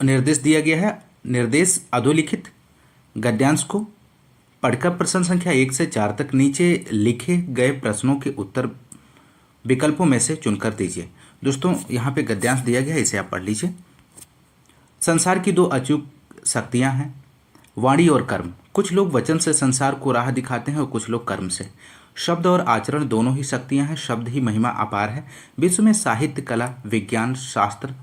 निर्देश दिया गया है। निर्देश अधोलिखित गद्यांश को पढ़कर प्रश्न संख्या 1 से 4 तक नीचे लिखे गए प्रश्नों के उत्तर विकल्पों में से चुनकर दीजिए। दोस्तों यहाँ पे गद्यांश दिया गया है, इसे आप पढ़ लीजिए। संसार की दो अचूक शक्तियाँ हैं, वाणी और कर्म। कुछ लोग वचन से संसार को राह दिखाते हैं और कुछ लोग कर्म से। शब्द और आचरण दोनों ही शक्तियाँ हैं, शब्द ही महिमा अपार है। विश्व में साहित्य, कला, विज्ञान, शास्त्र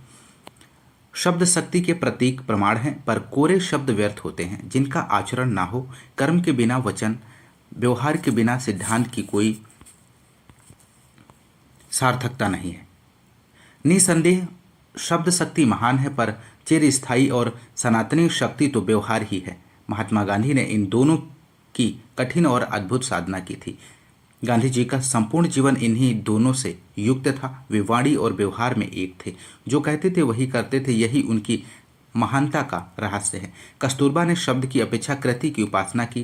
शब्द शक्ति के प्रतीक प्रमाण हैं, पर कोरे शब्द व्यर्थ होते हैं जिनका आचरण ना हो। कर्म के बिना वचन, व्यवहार के बिना सिद्धांत की कोई सार्थकता नहीं है। निसंदेह शब्द शक्ति महान है, पर चिरस्थायी और सनातनी शक्ति तो व्यवहार ही है। महात्मा गांधी ने इन दोनों की कठिन और अद्भुत साधना की थी। गांधी जी का संपूर्ण जीवन इन्हीं दोनों से युक्त था। वे वाणी और व्यवहार में एक थे, जो कहते थे वही करते थे, यही उनकी महानता का रहस्य है। कस्तूरबा ने शब्द की अपेक्षा कृति की उपासना की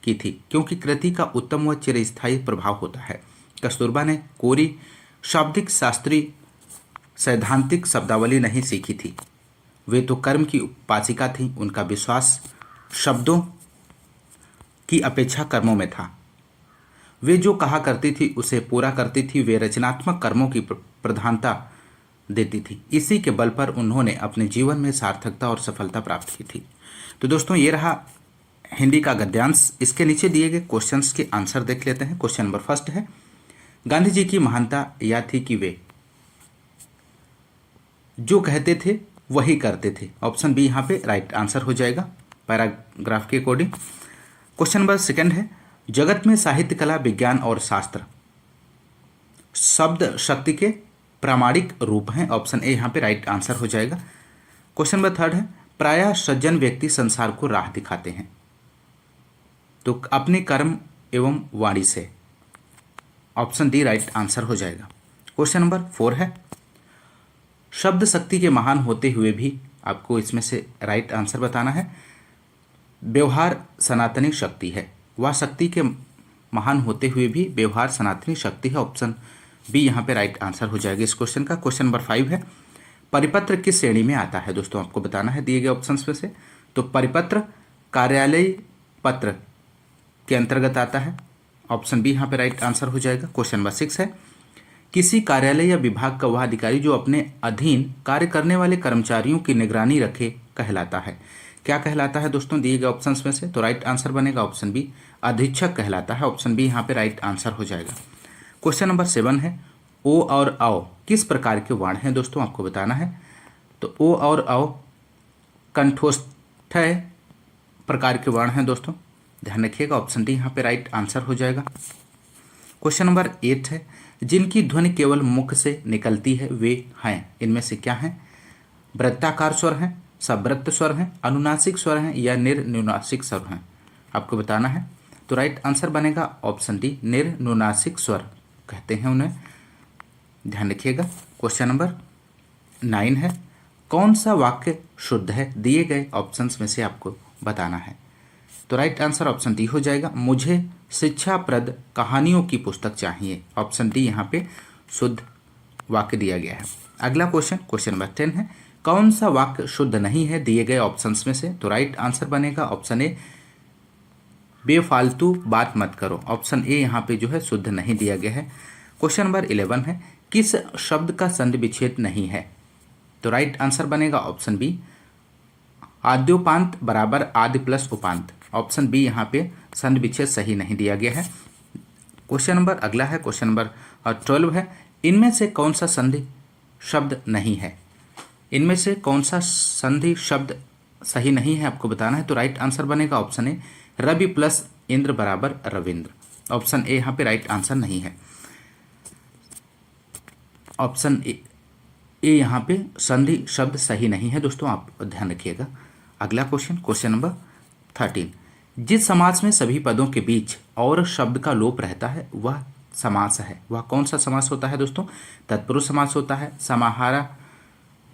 थी, क्योंकि कृति का उत्तम व चिरस्थायी प्रभाव होता है। कस्तूरबा ने कोरी शाब्दिक शास्त्रीय सैद्धांतिक शब्दावली नहीं सीखी थी, वे तो कर्म की उपासिका थी। उनका विश्वास शब्दों की अपेक्षा कर्मों में था। वे जो कहा करती थी उसे पूरा करती थी। वे रचनात्मक कर्मों की प्रधानता देती थी। इसी के बल पर उन्होंने अपने जीवन में सार्थकता और सफलता प्राप्त की थी। तो दोस्तों ये रहा हिंदी का गद्यांश। इसके नीचे दिए गए क्वेश्चंस के आंसर देख लेते हैं। क्वेश्चन नंबर फर्स्ट है, गांधी जी की महानता यह थी कि वे जो कहते थे वही करते थे। ऑप्शन बी यहाँ पे राइट आंसर हो जाएगा पैराग्राफ के अकॉर्डिंग। क्वेश्चन नंबर सेकंड है, जगत में साहित्य, कला, विज्ञान और शास्त्र शब्द शक्ति के प्रामाणिक रूप हैं। ऑप्शन ए यहाँ पे राइट आंसर हो जाएगा। क्वेश्चन नंबर थर्ड है, प्रायः सज्जन व्यक्ति संसार को राह दिखाते हैं, तो अपने कर्म एवं वाणी से। ऑप्शन डी राइट आंसर हो जाएगा। क्वेश्चन नंबर 4 है, शब्द शक्ति के महान होते हुए भी आपको इसमें से राइट आंसर बताना है। व्यवहार सनातनी शक्ति है, वह शक्ति के महान होते हुए भी व्यवहार सनातनी शक्ति है। ऑप्शन बी यहाँ पे राइट आंसर हो जाएगा इस क्वेश्चन का। क्वेश्चन नंबर 5 है, परिपत्र किस श्रेणी में आता है? दोस्तों आपको बताना है दिए गए ऑप्शंस में से। तो परिपत्र कार्यालय पत्र के अंतर्गत आता है। ऑप्शन बी यहाँ पे राइट आंसर हो जाएगा। क्वेश्चन नंबर 6 है, किसी कार्यालय या विभाग का वह अधिकारी जो अपने अधीन कार्य करने वाले कर्मचारियों की निगरानी रखे कहलाता है। क्या कहलाता है दोस्तों दिए गए ऑप्शंस में से? तो राइट आंसर बनेगा ऑप्शन बी, अधीक्षक कहलाता है। ऑप्शन बी यहाँ पे राइट आंसर हो जाएगा। क्वेश्चन नंबर 7 है, ओ और औ किस प्रकार के वर्ण हैं? दोस्तों आपको बताना है। तो ओ और औ कंठोत्थ प्रकार के वर्ण हैं दोस्तों, ध्यान रखिएगा। ऑप्शन डी यहाँ पे राइट आंसर हो जाएगा। क्वेश्चन नंबर 8 है, जिनकी ध्वनि केवल मुख से निकलती है वे हैं, इनमें से क्या हैं? वृत्ताकार स्वर हैं, सवृत्त स्वर हैं, अनुनासिक स्वर हैं या निर्नुनासिक स्वर हैं? आपको बताना है। तो राइट आंसर बनेगा ऑप्शन डी, निर्नुनासिक स्वर कहते हैं उन्हें, ध्यान रखिएगा। क्वेश्चन नंबर 9 है, कौन सा वाक्य शुद्ध है? दिए गए ऑप्शंस में से आपको बताना है। तो राइट आंसर ऑप्शन डी हो जाएगा, मुझे शिक्षाप्रद कहानियों की पुस्तक चाहिए। ऑप्शन डी यहाँ पे शुद्ध वाक्य दिया गया है। अगला क्वेश्चन, क्वेश्चन नंबर 10 है, कौन सा वाक्य शुद्ध नहीं है दिए गए ऑप्शंस में से? तो राइट आंसर बनेगा ऑप्शन ए, बेफालतू बात मत करो। ऑप्शन ए यहाँ पे जो है शुद्ध नहीं दिया गया है। क्वेश्चन नंबर 11 है, किस शब्द का संधि विच्छेद नहीं है? तो राइट आंसर बनेगा ऑप्शन बी, आद्योपांत बराबर आदि प्लस उपांत। ऑप्शन बी यहाँ पे संधि विच्छेद सही नहीं दिया गया है। क्वेश्चन नंबर अगला है, क्वेश्चन नंबर 12 है, इनमें से कौन सा संधि शब्द नहीं है? इनमें से कौन सा संधि शब्द सही नहीं है आपको बताना है। तो राइट आंसर बनेगा option A, Ravi plus Indra बराबर रविंद्र। ऑप्शन ए यहाँ पे राइट आंसर नहीं है। ऑप्शन ए यहाँ पे संधि शब्द सही नहीं है दोस्तों, आप ध्यान रखिएगा। अगला क्वेश्चन, क्वेश्चन नंबर 13, जिस समास में सभी पदों के बीच और शब्द का लोप रहता है वह समास है, वह कौन सा समास होता है दोस्तों? तत्पुरुष समास होता है, समाहारा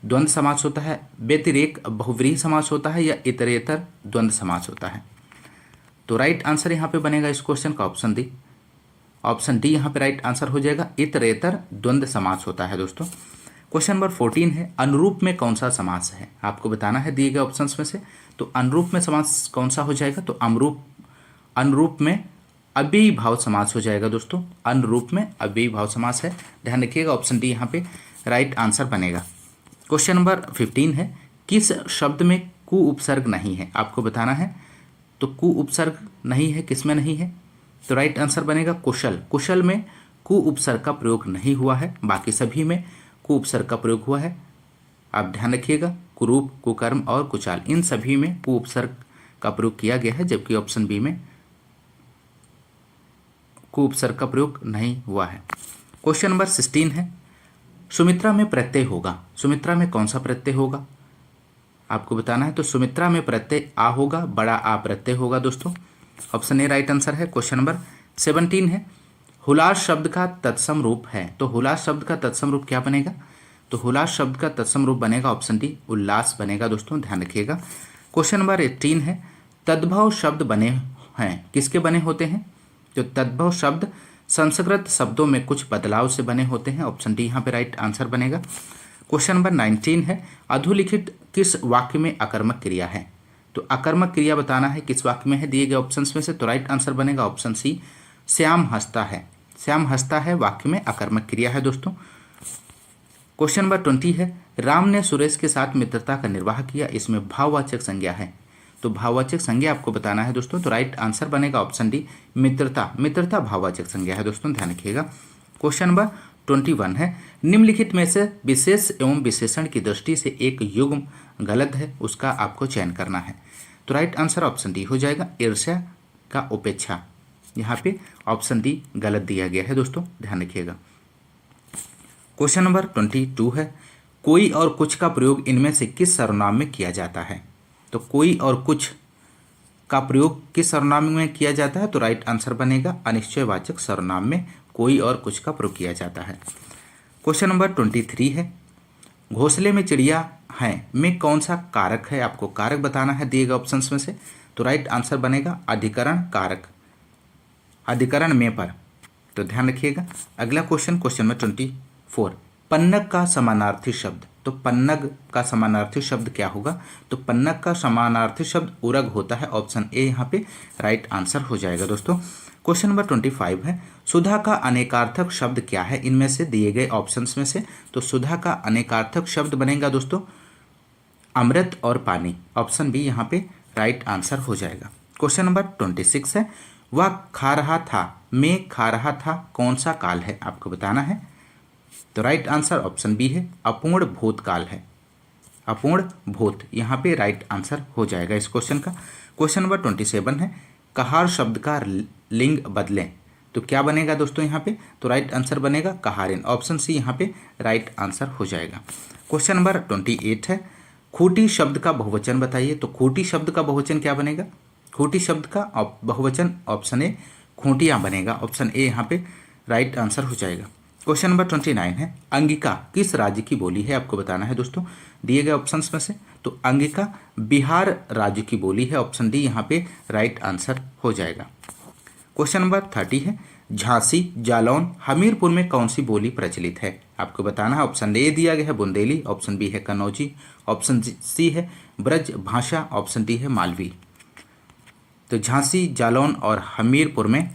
द्वंद्व समास होता है, व्यतिरेक बहुव्रीहि समास होता है या इतरेतर द्वंद्व समास होता है? तो राइट आंसर यहाँ पे बनेगा इस क्वेश्चन का ऑप्शन डी। ऑप्शन डी यहाँ पे राइट आंसर हो जाएगा, इतरेतर द्वंद्व समास होता है दोस्तों। क्वेश्चन नंबर 14 है अनुरूप में कौन सा समास है, आपको बताना है दिए गए ऑप्शंस में से। तो अनुरूप में समास कौन सा हो जाएगा, तो अनुरूप में अव्ययी भाव समास हो जाएगा दोस्तों। अनुरूप में अव्ययी भाव समास है, ध्यान रखिएगा, ऑप्शन डी यहाँ पे राइट आंसर बनेगा। क्वेश्चन नंबर 15 है किस शब्द में कु उपसर्ग नहीं है, आपको बताना है। तो कु उपसर्ग नहीं है, किस में नहीं है, तो राइट आंसर बनेगा कुशल। कुशल में कु उपसर्ग का प्रयोग नहीं हुआ है, बाकी सभी में कु उपसर्ग का प्रयोग हुआ है। आप ध्यान रखिएगा, कुरूप, कुकर्म और कुचाल, इन सभी में कु उपसर्ग का प्रयोग किया गया है, जबकि ऑप्शन बी में कु उपसर्ग का प्रयोग नहीं हुआ है। क्वेश्चन नंबर 16 है सुमित्रा में प्रत्यय होगा, सुमित्रा में कौन सा प्रत्यय होगा, आपको बताना है। तो सुमित्रा में प्रत्यय आ होगा, बड़ा आ प्रत्यय होगा दोस्तों, ऑप्शन ए राइट आंसर है। क्वेश्चन नंबर 17 है हुलास शब्द का तत्सम रूप है, तो हुलास शब्द का तत्सम रूप क्या बनेगा, तो हुलास शब्द का तत्सम रूप बनेगा ऑप्शन डी उल्लास बनेगा दोस्तों, ध्यान रखिएगा। क्वेश्चन नंबर 18 है तद्भव शब्द बने हैं, किसके बने होते हैं, तो तद्भव शब्द संस्कृत शब्दों में कुछ बदलाव से बने होते हैं, ऑप्शन डी यहाँ पे राइट आंसर बनेगा। क्वेश्चन नंबर 19 है अधोलिखित किस वाक्य में अकर्मक क्रिया है, तो अकर्मक क्रिया बताना है किस वाक्य में है दिए गए ऑप्शंस में से, तो राइट आंसर बनेगा ऑप्शन सी श्याम हंसता है। श्याम हंसता है वाक्य में अकर्मक क्रिया है दोस्तों। क्वेश्चन नंबर 20 है राम ने सुरेश के साथ मित्रता का निर्वाह किया, इसमें भाववाचक संज्ञा है, तो भाववाचक संज्ञा आपको बताना है दोस्तों, तो राइट आंसर बनेगा ऑप्शन डी मित्रता। मित्रता भाववाचक संज्ञा है दोस्तों, ध्यान रखिएगा। क्वेश्चन नंबर 21 है निम्नलिखित में से विशेष एवं विशेषण की दृष्टि से एक युग्म गलत है, उसका आपको चयन करना है, तो राइट आंसर ऑप्शन डी हो जाएगा ईर्ष्या का उपेक्षा, यहाँ पे ऑप्शन डी गलत दिया गया है दोस्तों, ध्यान रखिएगा। क्वेश्चन नंबर 22 है कोई और कुछ का प्रयोग इनमें से किस सर्वनाम में किया जाता है, तो कोई और कुछ का प्रयोग किस सर्वनाम में किया जाता है, तो राइट आंसर बनेगा अनिश्चयवाचक सर्वनाम में कोई और कुछ का प्रयोग किया जाता है। क्वेश्चन नंबर 23 है घोंसले में चिड़िया है में कौन सा कारक है, आपको कारक बताना है दिए गए ऑप्शंस में से, तो राइट आंसर बनेगा अधिकरण कारक, अधिकरण में पर, तो ध्यान रखिएगा। अगला क्वेश्चन क्वेश्चन नंबर 24 पन्नग का समानार्थी शब्द, तो पन्नग का समानार्थी शब्द क्या होगा, तो पन्नग का समानार्थी शब्द उरग होता है, ऑप्शन ए यहाँ पे राइट आंसर हो जाएगा दोस्तों। क्वेश्चन नंबर 25 है सुधा का अनेकार्थक शब्द क्या है, इनमें से दिए गए ऑप्शंस में से, तो सुधा का अनेकार्थक शब्द बनेगा दोस्तों अमृत और पानी, ऑप्शन बी यहाँ पे राइट आंसर हो जाएगा। क्वेश्चन नंबर 26 है वह खा रहा था मैं खा रहा था कौन सा काल है, आपको बताना है, तो राइट आंसर ऑप्शन बी है अपूर्ण भूतकाल है, अपूर्ण भूत यहाँ पे राइट आंसर हो जाएगा इस क्वेश्चन का। क्वेश्चन नंबर 27 है कहार शब्द का लिंग बदलें, तो क्या बनेगा दोस्तों यहाँ पे, तो राइट आंसर बनेगा कहारिन, ऑप्शन सी यहाँ पे राइट आंसर हो जाएगा। क्वेश्चन नंबर 28 है खूंटी शब्द का बहुवचन बताइए, तो खूंटी शब्द का बहुवचन क्या बनेगा, खूंटी शब्द का बहुवचन ऑप्शन ए खूंटियाँ बनेगा, ऑप्शन ए यहाँ पे राइट आंसर हो जाएगा। क्वेश्चन नंबर 29 है अंगिका किस राज्य की बोली है, आपको बताना है दोस्तों दिए गए ऑप्शंस में से, तो अंगिका बिहार राज्य की बोली है, ऑप्शन डी यहाँ पे राइट आंसर हो जाएगा। क्वेश्चन नंबर 30 है झांसी जालौन हमीरपुर में कौन सी बोली प्रचलित है, आपको बताना है, ऑप्शन ए दिया गया है बुंदेली, ऑप्शन बी है कन्नौजी, ऑप्शन सी है ब्रज भाषा, ऑप्शन डी है मालवी। तो झांसी जालौन और हमीरपुर में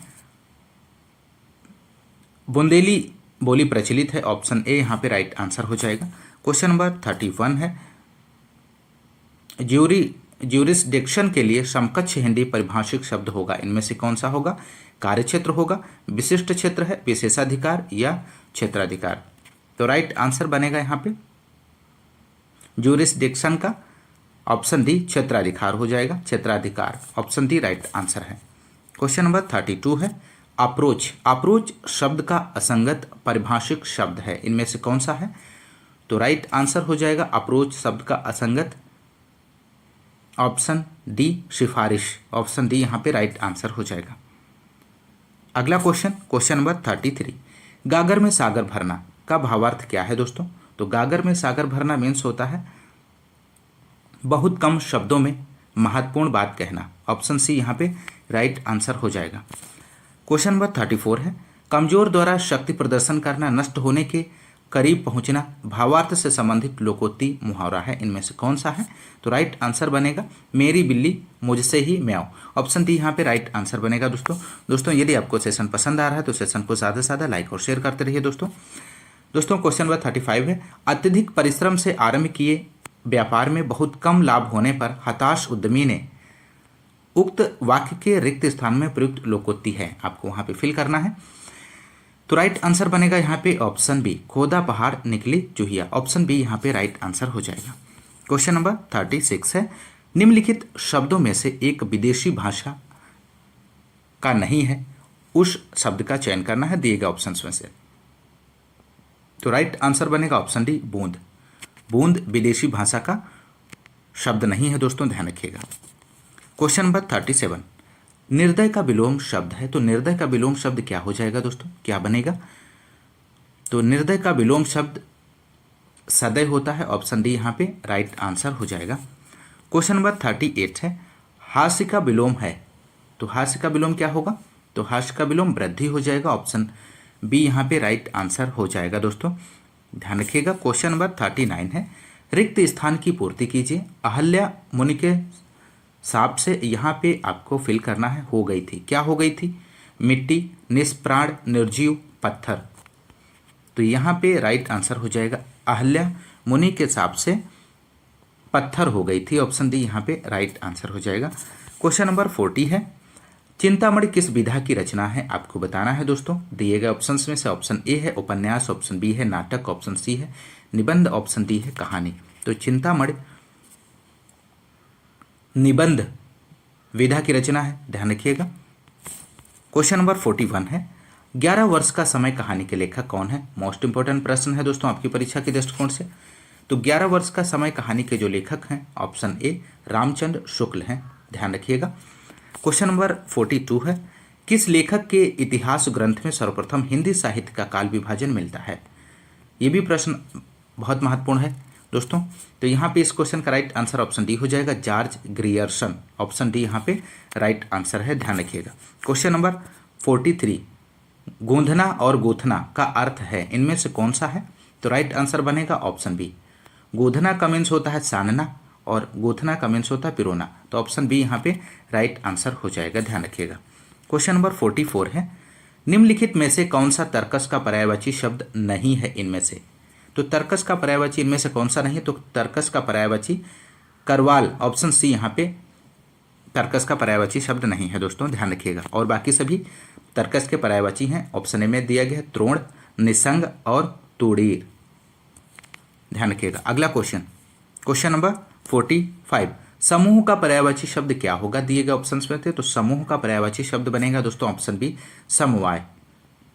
बुंदेली बोली प्रचलित है, ऑप्शन ए यहाँ पे राइट आंसर हो जाएगा। क्वेश्चन नंबर 31 है ज्यूरिसडिक्शन के लिए समकक्ष हिंदी परिभाषिक शब्द होगा, इनमें से कौन सा होगा, कार्यक्षेत्र होगा, विशिष्ट क्षेत्र है, विशेषाधिकार या क्षेत्राधिकार, तो राइट आंसर बनेगा यहाँ पे ज्यूरिसडिक्शन का ऑप्शन डी क्षेत्राधिकार हो जाएगा, क्षेत्राधिकार, ऑप्शन डी राइट आंसर है। क्वेश्चन नंबर 32 है अप्रोच, अप्रोच शब्द का असंगत परिभाषिक शब्द है, इनमें से कौन सा है, तो राइट आंसर हो जाएगा अप्रोच शब्द का असंगत ऑप्शन डी सिफारिश, ऑप्शन डी यहाँ पे राइट आंसर हो जाएगा। अगला क्वेश्चन क्वेश्चन नंबर 33 गागर में सागर भरना का भावार्थ क्या है दोस्तों, तो गागर में सागर भरना मीन्स होता है बहुत कम शब्दों में महत्वपूर्ण बात कहना, ऑप्शन सी यहाँ पे राइट आंसर हो जाएगा। क्वेश्चन नंबर 34 है कमजोर द्वारा शक्ति प्रदर्शन करना नष्ट होने के करीब पहुंचना, भावार्थ से संबंधित लोकोक्ति मुहावरा है, इनमें से कौन सा है? तो राइट आंसर बनेगा मेरी बिल्ली मुझसे ही म्याऊं। ऑप्शन डी यहाँ पे राइट आंसर बनेगा दोस्तों यदि आपको सेशन पसंद आ रहा है तो सेशन को ज़्यादा से ज़्यादा लाइक और शेयर करते रहिए दोस्तों क्वेश्चन नंबर 35 है, अत्यधिक परिश्रम से आरंभ किए व्यापार में बहुत कम लाभ होने पर हताश उद्यमी ने उक्त वाक्य के रिक्त स्थान में प्रयुक्त लोकोक्ति है, आपको वहां पे फिल करना है। तो राइट आंसर बनेगा यहाँ पे ऑप्शन बी, खोदा पहाड़ निकली चूहिया। ऑप्शन बी यहाँ पे राइट आंसर हो जाएगा। क्वेश्चन नंबर 36 है, निम्नलिखित शब्दों में से एक विदेशी भाषा का नहीं है, उस शब्द का चयन करना है दिए गए ऑप्शंस में से। तो राइट आंसर बनेगा ऑप्शन डी, बूंद। बूंद विदेशी भाषा का शब्द नहीं है दोस्तों, ध्यान रखिएगा। क्वेश्चन नंबर 37, निर्दय का विलोम शब्द है, तो निर्दय का विलोम शब्द क्या हो जाएगा दोस्तों, क्या बनेगा? तो निर्दय का विलोम शब्द सदय होता है। ऑप्शन डी यहाँ पे राइट आंसर हो जाएगा। क्वेश्चन नंबर 38 है, हास्य का विलोम है, तो हास्य का विलोम क्या होगा? तो हास्य का विलोम वृद्धि हो जाएगा। ऑप्शन बी यहाँ पे राइट आंसर हो जाएगा दोस्तों, ध्यान रखिएगा। क्वेश्चन नंबर 39 है, रिक्त स्थान की पूर्ति कीजिए। अहल्या मुनि के साप से यहाँ पे आपको फिल करना है, हो गई थी, क्या हो गई थी? मिट्टी, निष्प्राण, निर्जीव, पत्थर। तो यहाँ पे राइट आंसर हो जाएगा, अहल्या मुनि के साप से पत्थर हो गई थी। ऑप्शन डी यहाँ पे राइट आंसर हो जाएगा। क्वेश्चन नंबर 40 है, चिंतामणि किस विधा की रचना है, आपको बताना है दोस्तों दिए गए ऑप्शंस में से। ऑप्शन ए है उपन्यास, ऑप्शन बी है नाटक, ऑप्शन सी है निबंध, ऑप्शन डी है कहानी। तो चिंतामणि निबंध विधा की रचना है, ध्यान रखिएगा। क्वेश्चन नंबर 41 है, 11 वर्ष का समय कहानी के लेखक कौन है? मोस्ट इंपॉर्टेंट प्रश्न है दोस्तों आपकी परीक्षा के दृष्टिकोण से। तो 11 वर्ष का समय कहानी के जो लेखक हैं, ऑप्शन ए रामचंद्र शुक्ल हैं, ध्यान रखिएगा। क्वेश्चन नंबर 42 है, किस लेखक के इतिहास ग्रंथ में सर्वप्रथम हिंदी साहित्य का काल विभाजन मिलता है? ये भी प्रश्न बहुत महत्वपूर्ण है दोस्तों। तो यहाँ पे इस क्वेश्चन का राइट आंसर ऑप्शन डी हो जाएगा, जॉर्ज ग्रियर्सन। ऑप्शन डी यहाँ पे राइट आंसर है, ध्यान रखिएगा। क्वेश्चन नंबर 43, गूंधना और गूंथना का अर्थ है, इनमें से कौन सा है? तो राइट आंसर बनेगा ऑप्शन बी, गूंधना का मीन्स होता है सानना और गूंथना का मीन्स होता है पिरोना। तो ऑप्शन बी यहाँ पे राइट आंसर हो जाएगा, ध्यान रखिएगा। क्वेश्चन नंबर 44 है, निम्नलिखित में से कौन सा तर्कस का पर्यायवाची शब्द नहीं है इनमें से? तो तर्कस का पर्यायवाची इनमें से कौन सा नहीं है? तो तर्कस का पर्यायवाची करवाल, ऑप्शन सी यहाँ पे तर्कस का पर्यायवाची शब्द नहीं है दोस्तों, ध्यान रखिएगा। और बाकी सभी तर्कस के पर्यायवाची हैं। ऑप्शन ए में दिया गया है त्रोण, निसंग और तुड़ीर, ध्यान रखिएगा। अगला क्वेश्चन नंबर 45, समूह का पर्यायवाची शब्द क्या होगा दिए गए ऑप्शंस में थे? तो समूह का पर्यायवाची शब्द बनेगा दोस्तों ऑप्शन बी, समवाय।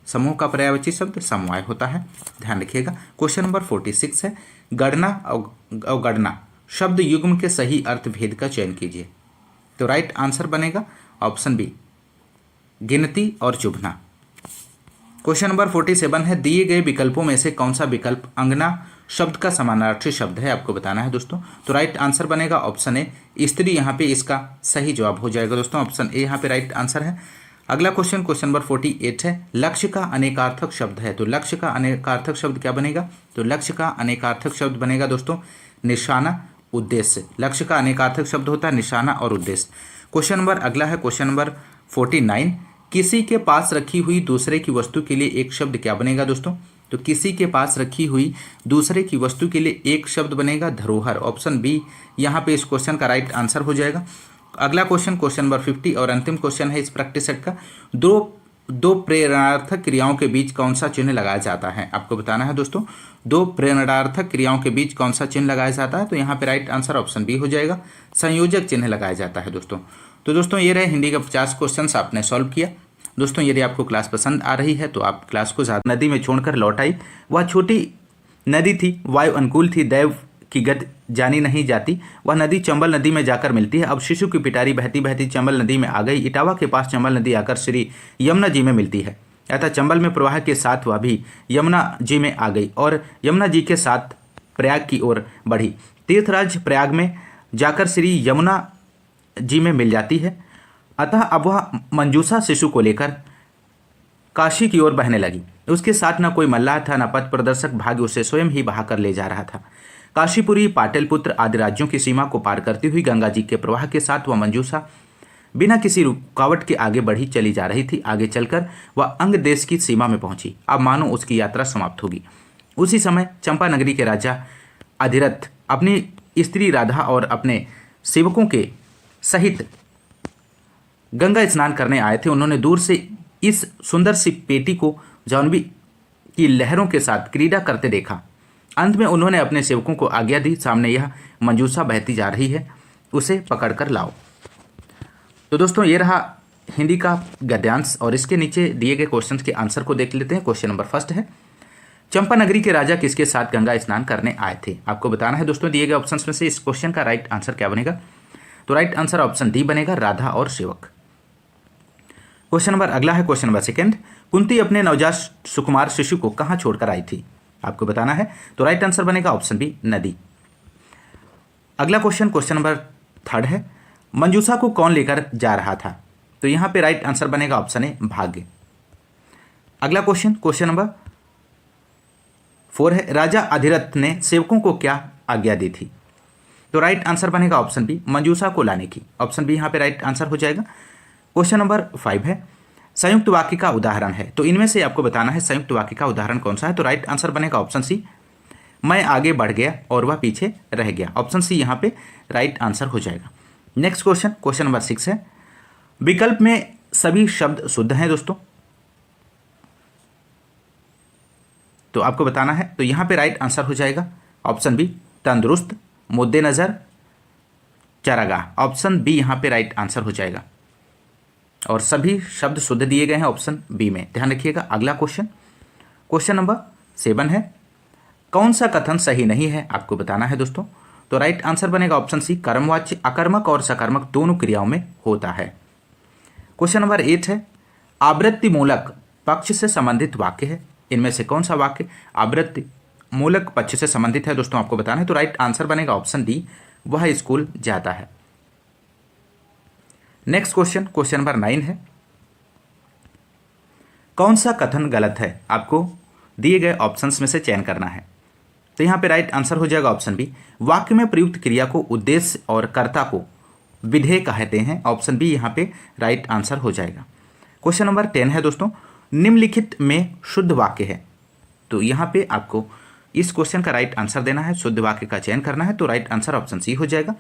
समूह का पर्यायवाची शब्द समवाय होता है, ध्यान रखिएगा। क्वेश्चन नंबर 46 है, गणना और गणना शब्द युग्म के सही अर्थ भेद का चयन कीजिए। तो राइट आंसर बनेगा ऑप्शन बी, गिनती और चुभना। क्वेश्चन नंबर 47 है, दिए गए विकल्पों में से कौन सा विकल्प अंगना शब्द का समानार्थी शब्द है, आपको बताना है दोस्तों। तो राइट आंसर बनेगा ऑप्शन ए, स्त्री यहाँ पे इसका सही जवाब हो जाएगा दोस्तों, ऑप्शन ए यहाँ पे राइट आंसर है। अगला क्वेश्चन नंबर 48 है, लक्ष्य का अनेकार्थक शब्द है। तो लक्ष्य का अनेकार्थक शब्द क्या बनेगा? तो लक्ष्य का अनेकार्थक शब्द बनेगा दोस्तों निशाना, उद्देश्य। लक्ष्य का अनेकार्थक शब्द होता है निशाना और उद्देश्य। क्वेश्चन नंबर अगला है क्वेश्चन नंबर 49, किसी के पास रखी हुई दूसरे की वस्तु के लिए एक शब्द क्या बनेगा दोस्तों? तो किसी के पास रखी हुई दूसरे की वस्तु के लिए एक शब्द बनेगा धरोहर। ऑप्शन बी यहाँ पे इस क्वेश्चन का राइट आंसर हो जाएगा। अगला क्वेश्चन नंबर 50 और अंतिम क्वेश्चन है इस प्रैक्टिस सेट का, दो प्रेरणार्थक क्रियाओं के बीच कौन सा चिन्ह लगाया जाता है, आपको बताना है दोस्तों। दो प्रेरणार्थक क्रियाओं के बीच कौन सा चिन्ह लगाया जाता है? तो यहाँ पे राइट आंसर ऑप्शन बी हो जाएगा, संयोजक चिन्ह लगाया जाता है दोस्तों। तो दोस्तों ये रहे हिंदी का 50 क्वेश्चन आपने सॉल्व किया। दोस्तों यदि आपको क्लास पसंद आ रही है तो आप क्लास को ज़्यादा नदी में छोड़कर लौट आई। वह छोटी नदी थी, वायु अनुकूल थी, दैव की गति जानी नहीं जाती। वह नदी चंबल नदी में जाकर मिलती है। अब शिशु की पिटारी बहती बहती चंबल नदी में आ गई। इटावा के पास चंबल नदी आकर श्री यमुना जी में मिलती है। अतः चंबल में प्रवाह के साथ वह भी यमुना जी में आ गई और यमुना जी के साथ प्रयाग की ओर बढ़ी। तीर्थराज प्रयाग में जाकर श्री यमुना जी में मिल जाती है। अतः अब वह मंजूषा शिशु को लेकर काशी की ओर बहने लगी। उसके साथ न कोई मल्लाह था, न पथ प्रदर्शक, भाग्य उसे स्वयं ही बहाकर ले जा रहा था। काशीपुरी, पाटलिपुत्र आदि राज्यों की सीमा को पार करती हुई गंगा जी के प्रवाह के साथ वह मंजूषा बिना किसी रुकावट के आगे बढ़ी चली जा रही थी। आगे चलकर वह अंग देश की सीमा में पहुंची। अब मानो उसकी यात्रा समाप्त होगी। उसी समय चंपा नगरी के राजा अधिरथ अपनी स्त्री राधा और अपने सेवकों के सहित गंगा स्नान करने आए थे। उन्होंने दूर से इस सुंदर सी पेटी को जाह्नवी की लहरों के साथ क्रीड़ा करते देखा। अंत में उन्होंने अपने सेवकों को आज्ञा दी, सामने यह मंजूषा बहती जा रही है, उसे पकड़कर लाओ। तो दोस्तों ये रहा हिंदी का गद्यांश और इसके नीचे दिए गए क्वेश्चंस के आंसर को देख लेते हैं। क्वेश्चन नंबर फर्स्ट है, चंपा नगरी के राजा किसके साथ गंगा स्नान करने आए थे? आपको बताना है दोस्तों दिए गए ऑप्शंस में से इस क्वेश्चन का राइट आंसर क्या बनेगा। तो राइट आंसर ऑप्शन डी बनेगा, राधा और सेवक। क्वेश्चन नंबर अगला है क्वेश्चन नंबर सेकंड, कुंती अपने नवजात सुकुमार शिशु को कहां छोड़कर आई थी? आपको बताना है। तो राइट आंसर बनेगा ऑप्शन बी, नदी। अगला क्वेश्चन नंबर थर्ड है, मंजूषा को कौन लेकर जा रहा था? तो यहां पे राइट आंसर बनेगा ऑप्शन ए, भाग्य। अगला क्वेश्चन नंबर 4 है, राजा अधिरथ ने सेवकों को क्या आज्ञा दी थी? तो राइट आंसर बनेगा ऑप्शन बी, मंजूषा को लाने की। ऑप्शन बी यहां पे राइट आंसर हो जाएगा। क्वेश्चन नंबर 5 है, संयुक्त वाक्य का उदाहरण है। तो इनमें से आपको बताना है संयुक्त वाक्य का उदाहरण कौन सा है। तो राइट आंसर बनेगा ऑप्शन सी, मैं आगे बढ़ गया और वह पीछे रह गया। ऑप्शन सी यहाँ पे राइट आंसर हो जाएगा। नेक्स्ट क्वेश्चन नंबर 6 है, विकल्प में सभी शब्द शुद्ध हैं दोस्तों। तो आपको बताना है। तो यहाँ पे राइट आंसर हो जाएगा ऑप्शन बी, तंदुरुस्त, मुद्देनजर, चारागाह। ऑप्शन बी यहाँ पे राइट आंसर हो जाएगा और सभी शब्द शुद्ध दिए गए हैं ऑप्शन बी में, ध्यान रखिएगा। अगला क्वेश्चन नंबर 7 है, कौन सा कथन सही नहीं है? आपको बताना है दोस्तों। तो राइट आंसर बनेगा ऑप्शन सी, कर्मवाच्य अकर्मक और सकर्मक दोनों क्रियाओं में होता है। क्वेश्चन नंबर 8 है, आवृत्ति मूलक पक्ष से संबंधित वाक्य है। इनमें से कौन सा वाक्य आवृत्ति मूलक पक्ष से संबंधित है दोस्तों? आपको बताना है। तो राइट आंसर बनेगा ऑप्शन डी, वह स्कूल जाता है। नेक्स्ट क्वेश्चन नंबर 9 है, कौन सा कथन गलत है? आपको दिए गए ऑप्शंस में से चयन करना है। तो यहाँ पे राइट आंसर हो जाएगा ऑप्शन बी, वाक्य में प्रयुक्त क्रिया को उद्देश्य और कर्ता को विधेय कहते हैं। ऑप्शन बी यहाँ पे राइट आंसर हो जाएगा। क्वेश्चन नंबर 10 है दोस्तों, निम्नलिखित में शुद्ध वाक्य है। तो यहाँ पे आपको इस क्वेश्चन का राइट आंसर देना है, शुद्ध वाक्य का चयन करना है। तो राइट आंसर ऑप्शन सी हो जाएगा,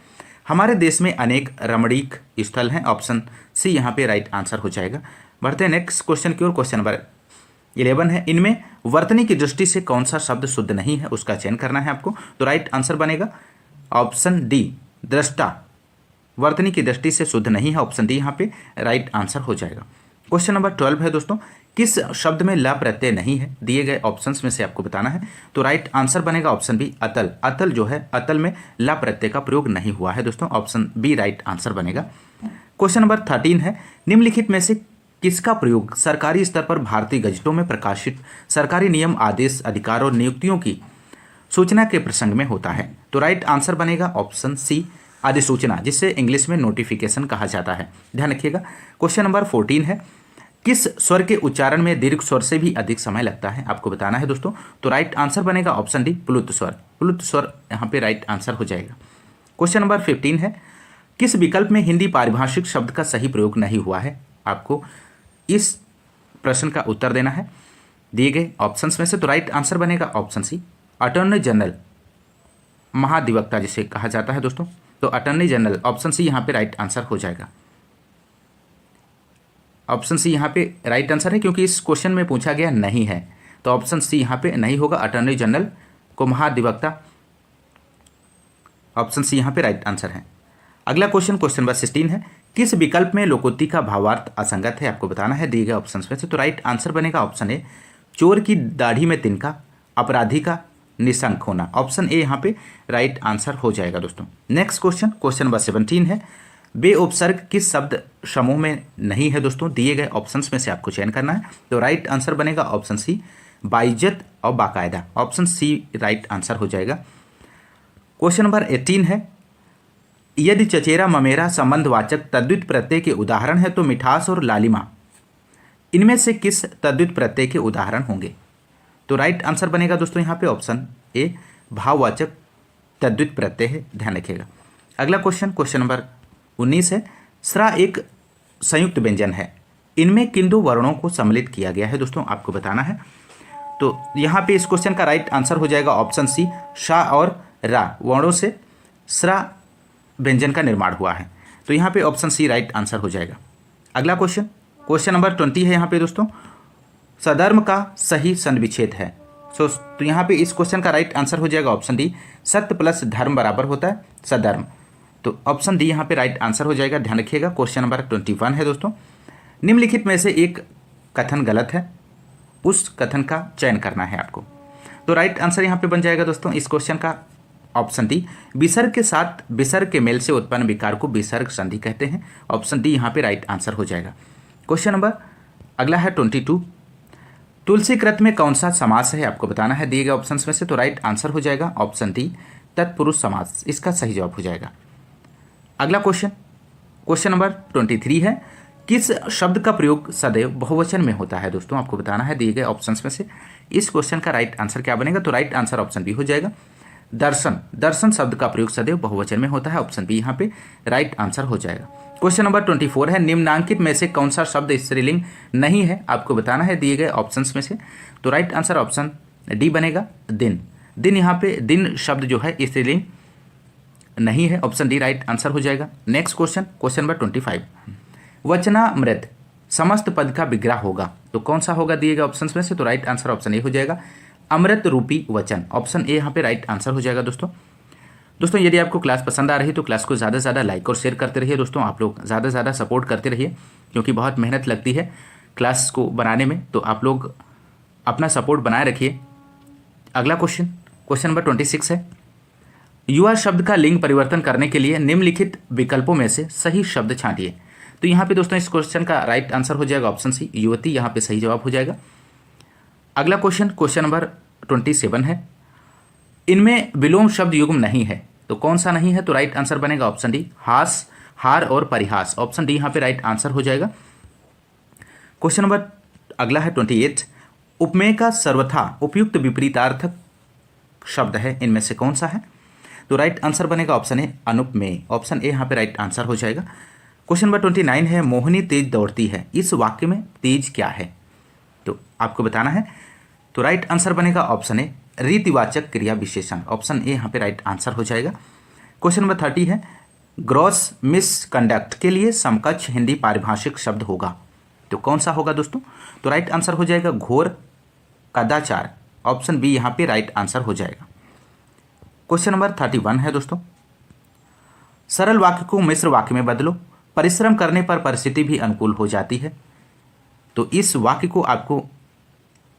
हमारे देश में अनेक रमणीक स्थल हैं। ऑप्शन सी यहाँ पे राइट आंसर हो जाएगा। बढ़ते हैं नेक्स्ट क्वेश्चन की ओर। क्वेश्चन नंबर 11 है, इनमें वर्तनी की दृष्टि से कौन सा शब्द शुद्ध नहीं है, उसका चयन करना है आपको। तो राइट आंसर बनेगा ऑप्शन डी, दृष्टा वर्तनी की दृष्टि से शुद्ध नहीं है। ऑप्शन डी यहाँ पे राइट आंसर हो जाएगा। क्वेश्चन नंबर 12 है दोस्तों, किस शब्द में ला प्रत्यय नहीं है? दिए गए ऑप्शंस में से आपको बताना है। तो राइट आंसर बनेगा ऑप्शन बी, अतल। अतल जो है, अतल में ला प्रत्यय का प्रयोग नहीं हुआ है दोस्तों। ऑप्शन बी राइट आंसर बनेगा। क्वेश्चन नंबर 13 है, निम्नलिखित में से किसका प्रयोग सरकारी स्तर पर भारतीय गजटों में प्रकाशित सरकारी नियम, आदेश, अधिकार और नियुक्तियों की सूचना के प्रसंग में होता है? तो राइट आंसर बनेगा ऑप्शन सी, अधिसूचना, जिसे इंग्लिश में नोटिफिकेशन कहा जाता है। ध्यान रखिएगा। क्वेश्चन नंबर 14 है, किस स्वर के उच्चारण में दीर्घ स्वर से भी अधिक समय लगता है? आपको बताना है दोस्तों। तो राइट आंसर बनेगा ऑप्शन डी, प्लुत स्वर। प्लुत स्वर यहाँ पे राइट आंसर हो जाएगा। क्वेश्चन नंबर 15 है, किस विकल्प में हिंदी पारिभाषिक शब्द का सही प्रयोग नहीं हुआ है? आपको इस प्रश्न का उत्तर देना है दिए गए ऑप्शंस में से। तो राइट आंसर बनेगा ऑप्शन सी, अटॉर्नी जनरल, महाधिवक्ता जिसे कहा जाता है दोस्तों। तो अटॉर्नी जनरल, ऑप्शन सी यहाँ पे राइट आंसर हो जाएगा। ऑप्शन सी यहाँ पे राइट आंसर है क्योंकि इस क्वेश्चन में पूछा गया नहीं है। तो ऑप्शन सी यहाँ पे नहीं होगा, अटॉर्नी जनरल को महाधिवक्ता। ऑप्शन सी यहाँ पे राइट आंसर है। अगला क्वेश्चन नंबर 16 है, किस विकल्प में लोकोक्ति का भावार्थ असंगत है? आपको बताना है दिए गए ऑप्शन में से। तो राइट आंसर बनेगा ऑप्शन ए, चोर की दाढ़ी में तिनका, अपराधी का निशंक होना। ऑप्शन ए यहाँ पे राइट आंसर हो जाएगा दोस्तों। नेक्स्ट क्वेश्चन नंबर 17 है, बे उपसर्ग किस शब्द समूह में नहीं है दोस्तों? दिए गए ऑप्शंस में से आपको चयन करना है। तो राइट आंसर बनेगा ऑप्शन सी, बाइज्जत और बाकायदा। ऑप्शन सी राइट आंसर हो जाएगा। क्वेश्चन नंबर 18 है, यदि चचेरा ममेरा संबंधवाचक तद्वित प्रत्यय के उदाहरण है तो मिठास और लालिमा इनमें से किस तद्धित प्रत्यय के उदाहरण होंगे? तो राइट आंसर बनेगा दोस्तों यहाँ पे ऑप्शन ए, भाववाचक तद्धित प्रत्यय है, ध्यान रखिएगा। अगला क्वेश्चन, क्वेश्चन नंबर 19 है, स्रा एक संयुक्त व्यंजन है, इनमें किन दो वर्णों को सम्मिलित किया गया है दोस्तों, आपको बताना है। तो यहाँ पे इस क्वेश्चन का राइट आंसर हो जाएगा ऑप्शन सी, शा और रा वर्णों से स्रा व्यंजन का निर्माण हुआ है। तो यहाँ पे ऑप्शन सी राइट आंसर हो जाएगा। अगला क्वेश्चन, क्वेश्चन नंबर 20 है यहाँ पे दोस्तों, सधर्म का सही संविच्छेद है। तो यहाँ पे इस क्वेश्चन का राइट आंसर हो जाएगा ऑप्शन डी, सत्य प्लस धर्म बराबर होता है सधर्म। तो ऑप्शन डी यहाँ पे राइट आंसर हो जाएगा, ध्यान रखिएगा। क्वेश्चन नंबर 21 है दोस्तों, निम्नलिखित में से एक कथन गलत है, उस कथन का चयन करना है आपको। तो राइट आंसर यहाँ पे बन जाएगा दोस्तों इस क्वेश्चन का ऑप्शन डी, विसर्ग के साथ विसर्ग के मेल से उत्पन्न विकार को विसर्ग संधि कहते हैं। ऑप्शन डी यहाँ पे राइट आंसर हो जाएगा। क्वेश्चन नंबर अगला है 22, तुलसी कृत में कौन सा समास है, आपको बताना है दिए गए ऑप्शन में से। तो राइट आंसर हो जाएगा ऑप्शन डी, तत्पुरुष समास, इसका सही जवाब हो जाएगा। अगला क्वेश्चन, क्वेश्चन नंबर 23 है, किस शब्द का प्रयोग सदैव बहुवचन में होता है दोस्तों, आपको बताना है दिए गए ऑप्शंस में से। इस क्वेश्चन का राइट आंसर क्या बनेगा? तो राइट आंसर ऑप्शन बी हो जाएगा, दर्शन। दर्शन शब्द का प्रयोग सदैव बहुवचन में होता है, ऑप्शन बी यहाँ पे राइट आंसर हो जाएगा। क्वेश्चन नंबर 24 है, निम्नांकित में से कौन सा शब्द स्त्रीलिंग नहीं है, आपको बताना है दिए गए ऑप्शंस में से। तो राइट आंसर ऑप्शन डी बनेगा, दिन। दिन यहाँ पे दिन शब्द जो है स्त्रीलिंग नहीं है, ऑप्शन डी राइट आंसर हो जाएगा। नेक्स्ट क्वेश्चन, क्वेश्चन नंबर 25, वचनामृत समस्त पद का विग्रह होगा, तो कौन सा होगा दिए गए ऑप्शंस में से। तो राइट आंसर ऑप्शन ए हो जाएगा, अमृत रूपी वचन, ऑप्शन ए यहाँ पे राइट आंसर हो जाएगा दोस्तों यदि आपको क्लास पसंद आ रही है तो क्लास को ज़्यादा से ज़्यादा लाइक और शेयर करते रहिए दोस्तों। आप लोग ज़्यादा से ज़्यादा सपोर्ट करते रहिए, क्योंकि बहुत मेहनत लगती है क्लास को बनाने में, तो आप लोग अपना सपोर्ट बनाए रखिए। अगला क्वेश्चन, क्वेश्चन नंबर 26 है, युवा शब्द का लिंग परिवर्तन करने के लिए निम्नलिखित विकल्पों में से सही शब्द छांटिए। तो यहाँ पे दोस्तों इस क्वेश्चन का राइट आंसर हो जाएगा ऑप्शन सी, युवती, यहाँ पे सही जवाब हो जाएगा। अगला क्वेश्चन, क्वेश्चन नंबर 27 है, इनमें विलोम शब्द युग्म नहीं है, तो कौन सा नहीं है। तो राइट आंसर बनेगा ऑप्शन डी, हास, हार और परिहास, ऑप्शन डी यहाँ पे राइट आंसर हो जाएगा। क्वेश्चन नंबर अगला है 28, उपमेय का सर्वथा उपयुक्त विपरीतार्थक शब्द है, इनमें से कौन सा है। तो राइट आंसर बनेगा ऑप्शन ए, अनुपमेय, ऑप्शन ए यहाँ पे राइट आंसर हो जाएगा। क्वेश्चन नंबर 29 है, मोहिनी तेज दौड़ती है, इस वाक्य में तेज क्या है, तो आपको बताना है। तो राइट आंसर बनेगा ऑप्शन ए, रीतिवाचक क्रिया विशेषण, ऑप्शन ए यहाँ पे राइट आंसर हो जाएगा। क्वेश्चन नंबर 30 है, ग्रॉस मिसकंडक्ट के लिए समकक्ष हिंदी पारिभाषिक शब्द होगा, तो कौन सा होगा दोस्तों। तो राइट आंसर हो जाएगा घोर कदाचार, ऑप्शन बी यहाँ पे राइट आंसर हो जाएगा। क्वेश्चन नंबर 31 है दोस्तों, सरल वाक्य को मिश्र वाक्य में बदलो, परिश्रम करने पर परिस्थिति भी अनुकूल हो जाती है, तो इस वाक्य को आपको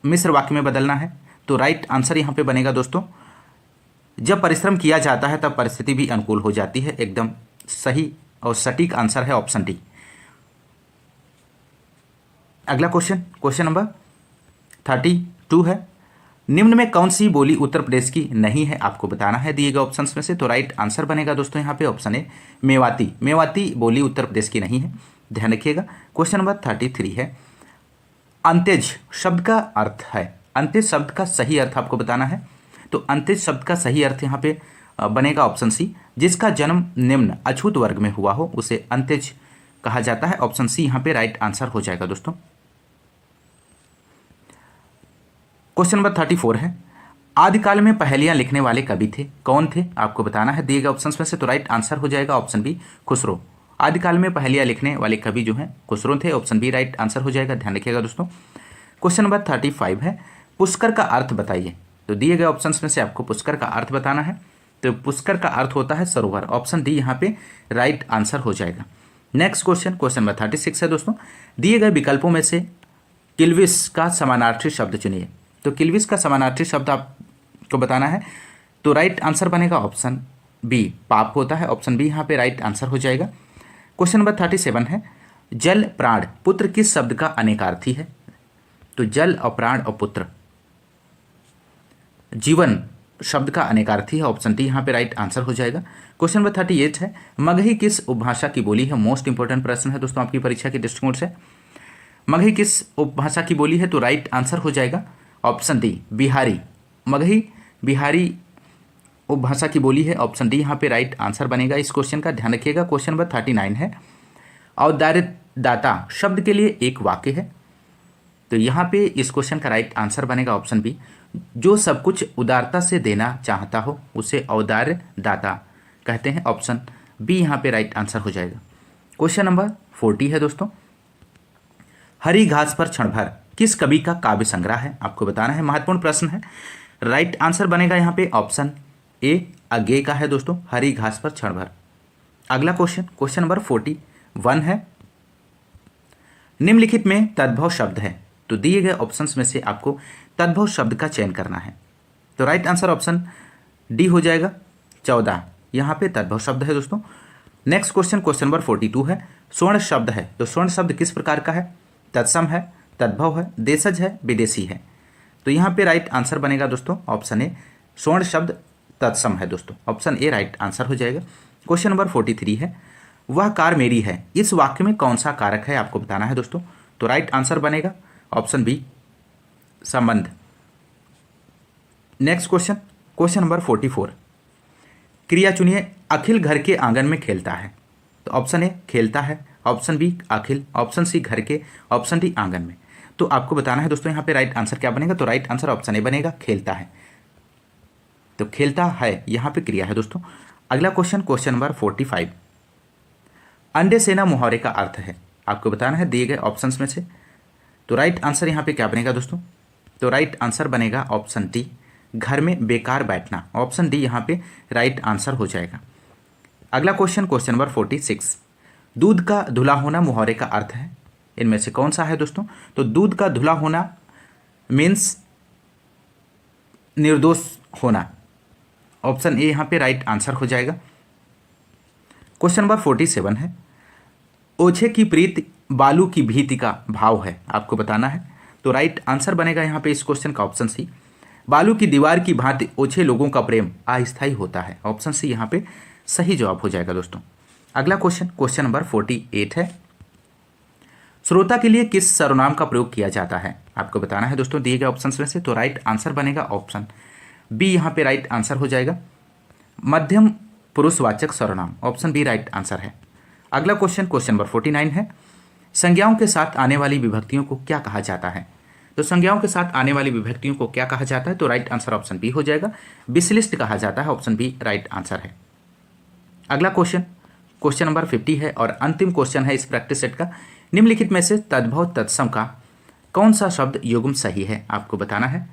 मिश्र वाक्य में बदलना है। तो राइट आंसर यहाँ पे बनेगा दोस्तों, जब परिश्रम किया जाता है तब परिस्थिति भी अनुकूल हो जाती है, एकदम सही और सटीक आंसर है ऑप्शन डी। अगला क्वेश्चन, क्वेश्चन नंबर 32 है, निम्न में कौन सी बोली उत्तर प्रदेश की नहीं है, आपको बताना है दिए गए ऑप्शंस में से। तो राइट आंसर बनेगा दोस्तों यहाँ पे ऑप्शन ए, मेवाती। मेवाती बोली उत्तर प्रदेश की नहीं है, ध्यान रखिएगा। क्वेश्चन नंबर 33 है, अंत्यज शब्द का अर्थ है, अंत्यज शब्द का सही अर्थ आपको बताना है। तो अंत्यज शब्द का सही अर्थ यहाँ पे बनेगा ऑप्शन सी, जिसका जन्म निम्न अछूत वर्ग में हुआ हो उसे अंत्यज कहा जाता है, ऑप्शन सी यहाँ पे राइट आंसर हो जाएगा दोस्तों। क्वेश्चन नंबर 34 है, आदिकाल में पहेलियां लिखने वाले कवि थे, कौन थे, आपको बताना है दिए गए ऑप्शंस में से। तो राइट आंसर हो जाएगा ऑप्शन बी, खुसरो। आदिकाल में पहेलियां लिखने वाले कवि जो हैं खुसरो थे, ऑप्शन बी राइट आंसर हो जाएगा, ध्यान रखिएगा दोस्तों। क्वेश्चन नंबर 35 है, पुष्कर का अर्थ बताइए। तो दिए गए ऑप्शंस में से आपको पुष्कर का अर्थ बताना है। तो पुष्कर का अर्थ होता है सरोवर, ऑप्शन डी यहाँ पे राइट आंसर हो जाएगा। नेक्स्ट क्वेश्चन, क्वेश्चन नंबर 36 है दोस्तों, दिए गए विकल्पों में से किल्विस का समानार्थी शब्द चुनिए। तो किल्विस का समानार्थी शब्द आपको बताना है। तो राइट आंसर बनेगा ऑप्शन बी, पाप होता है, ऑप्शन बी यहाँ पे राइट आंसर हो जाएगा। क्वेश्चन नंबर 37 है, जल, प्राण, पुत्र किस शब्द का अनेकार्थी है। तो जल और प्राण और पुत्र जीवन शब्द का अनेकार्थी है, ऑप्शन डी यहाँ पे राइट आंसर हो जाएगा। क्वेश्चन नंबर 38 है, मगही किस उपभाषा की बोली है। मोस्ट इंपोर्टेंट प्रश्न है दोस्तों आपकी परीक्षा के दृष्टिकोण से। मगही किस उपभाषा की बोली है? तो राइट आंसर हो जाएगा ऑप्शन डी बिहारी। मगही बिहारी उपभाषा की बोली है, ऑप्शन डी यहाँ पे राइट आंसर बनेगा इस क्वेश्चन का। ध्यान रखिएगा क्वेश्चन नंबर 39 है, औदार्यदाता शब्द के लिए एक वाक्य है। तो यहाँ पे इस क्वेश्चन का राइट आंसर बनेगा ऑप्शन बी, जो सब कुछ उदारता से देना चाहता हो उसे औदार्यदाता कहते हैं। ऑप्शन बी यहाँ पे राइट आंसर हो जाएगा। क्वेश्चन नंबर 40 है दोस्तों, हरी घास पर क्षण भर किस कवि का काव्य संग्रह है? आपको बताना है, महत्वपूर्ण प्रश्न है। राइट आंसर बनेगा यहाँ पे ऑप्शन ए अज्ञे का है दोस्तों, हरी घास पर क्षण भर। अगला क्वेश्चन, क्वेश्चन नंबर 41 है, निम्नलिखित में तद्भव शब्द है, तो दिए गए ऑप्शंस में से आपको तद्भव शब्द का चयन करना है। तो राइट आंसर ऑप्शन डी हो जाएगा 14, यहाँ पे तद्भव शब्द है दोस्तों। नेक्स्ट क्वेश्चन, क्वेश्चन नंबर 42 है, स्वर्ण शब्द है, तो स्वर्ण शब्द किस प्रकार का है? तत्सम है, तद्भव है, देशज है, विदेशी है। तो यहाँ पे राइट आंसर बनेगा दोस्तों ऑप्शन ए, स्वर्ण शब्द तत्सम है दोस्तों, ऑप्शन ए राइट आंसर हो जाएगा। क्वेश्चन नंबर 43 है, वह कार मेरी है, इस वाक्य में कौन सा कारक है? आपको बताना है दोस्तों। तो राइट आंसर बनेगा ऑप्शन बी संबंध। नेक्स्ट क्वेश्चन, क्वेश्चन नंबर 44, क्रिया चुनिए, अखिल घर के आंगन में खेलता है, तो ऑप्शन ए खेलता है, ऑप्शन बी अखिल, ऑप्शन सी घर के, ऑप्शन डी आंगन में। तो आपको बताना है दोस्तों यहाँ पे राइट आंसर क्या बनेगा? तो राइट आंसर ऑप्शन ए बनेगा खेलता है। तो खेलता है यहाँ पे क्रिया है दोस्तों। अगला क्वेश्चन, क्वेश्चन नंबर 45, अंडे सेना मुहावरे का अर्थ है, आपको बताना है दिए गए ऑप्शंस में से। तो राइट आंसर यहाँ पे क्या बनेगा दोस्तों? तो राइट आंसर बनेगा ऑप्शन डी घर में बेकार बैठना, ऑप्शन डी यहाँ पे राइट आंसर हो जाएगा। अगला क्वेश्चन, क्वेश्चन नंबर 46, दूध का धुला होना मुहावरे का अर्थ है, इनमें से कौन सा है दोस्तों? तो दूध का धुला होना मीन्स निर्दोष होना, ऑप्शन ए यहाँ पे राइट आंसर हो जाएगा। क्वेश्चन नंबर 47 है, ओछे की प्रीति बालू की भीति का भाव है, आपको बताना है। तो राइट आंसर बनेगा यहाँ पे इस क्वेश्चन का ऑप्शन सी, बालू की दीवार की भांति ओछे लोगों का प्रेम अस्थायी होता है, ऑप्शन सी यहाँ पे सही जवाब हो जाएगा दोस्तों। अगला क्वेश्चन, क्वेश्चन नंबर 48 है, श्रोता के लिए किस सर्वनाम का प्रयोग किया जाता है? आपको बताना है दोस्तों दिए गए ऑप्शंस में से। तो राइट आंसर बनेगा ऑप्शन बी, यहाँ पे राइट आंसर हो जाएगा मध्यम पुरुषवाचक सर्वनाम, ऑप्शन बी राइट आंसर है। अगला क्वेश्चन, क्वेश्चन नंबर 49 है, संज्ञाओं के साथ आने वाली विभक्तियों को क्या कहा जाता है? तो संज्ञाओं के साथ आने वाली विभक्तियों को क्या कहा जाता है? तो राइट आंसर ऑप्शन बी हो जाएगा, विश्लिष्ट कहा जाता है, ऑप्शन बी राइट आंसर है। अगला क्वेश्चन, क्वेश्चन नंबर 50 है और अंतिम क्वेश्चन है इस प्रैक्टिस सेट का, निम्नलिखित में से तद्भव तत्सम का कौन सा शब्द युग्म सही है? आपको बताना है।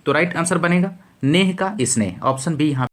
तो राइट आंसर बनेगा नेह का स्नेह, ऑप्शन बी यहाँ